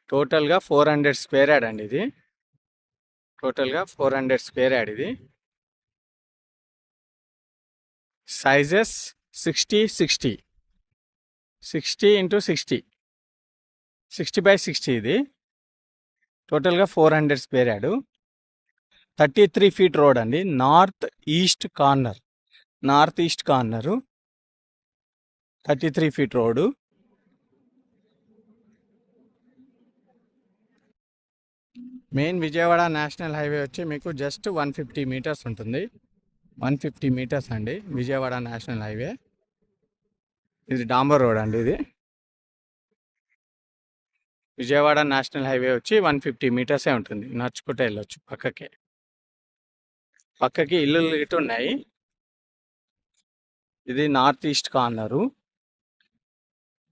టోటల్గా 400 square yard అండి ఇది. టోటల్గా 400 స్క్వేర్ యార్డ్ ఇది. సైజెస్ 60 into 60 60x60 ఇది. టోటల్గా 400 స్క్వేర్ యార్డు. 33 feet రోడ్ అండి. North east corner 33 feet road. Main Vijayawada national highway వచ్చి మీకు జస్ట్ 150 meters ఉంటుంది. 150 meters అండి విజయవాడ నేషనల్ హైవే. ఇది డాంబర్ రోడ్ అండి. ఇది విజయవాడ నేషనల్ హైవే వచ్చి 150 meters ఉంటుంది. నడుచుకుంటే వెళ్ళొచ్చు. పక్కకి ఇల్లులు ఇటు ఉన్నాయి. ఇది నార్త్ ఈస్ట్ కార్నరు.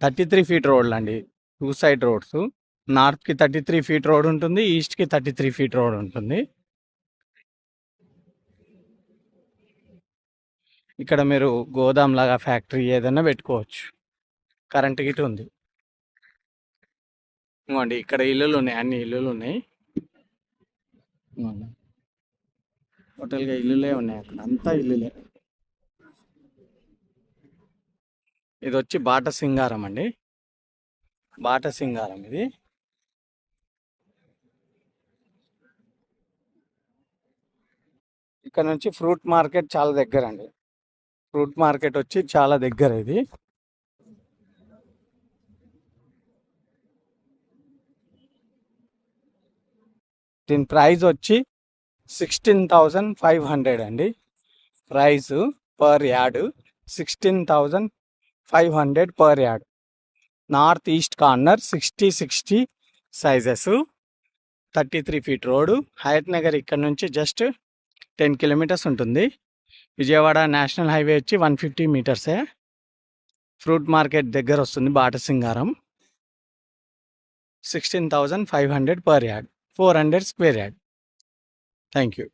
33 feet రోడ్లు అండి. 2 side రోడ్స్. నార్త్కి 33 feet రోడ్ ఉంటుంది, ఈస్ట్కి 33 feet రోడ్ ఉంటుంది. ఇక్కడ మీరు గోదాం లాగా ఫ్యాక్టరీ ఏదైనా పెట్టుకోవచ్చు. కరెంట్ గిట్ ఉంది. ఇంకోండి ఇక్కడ ఇల్లులు ఉన్నాయి, అన్ని ఇల్లులు ఉన్నాయి. టోటల్గా ఇల్లులే ఉన్నాయి అక్కడ, అంతా ఇల్లులే. ఇది వచ్చి బాట సింగారం అండి. బాట సింగారం ఇది. ఇక్కడ నుంచి ఫ్రూట్ మార్కెట్ చాలా దగ్గర అండి. ఫ్రూట్ మార్కెట్ వచ్చి చాలా దగ్గర ఇది. దీని ప్రైస్ వచ్చి 16,500 అండి. Price per yard 16,500 per yard. North east corner 60 sizes. 33 feet road. Hayath Nagar ఇక్కడ నుంచి జస్ట్ 10 kilometers ఉంటుంది. విజయవాడ నేషనల్ హైవే వచ్చి 150 meters. ఫ్రూట్ మార్కెట్ దగ్గర వస్తుంది బాట సింగారం. 16,500 per yard. 400 square yard. Thank you.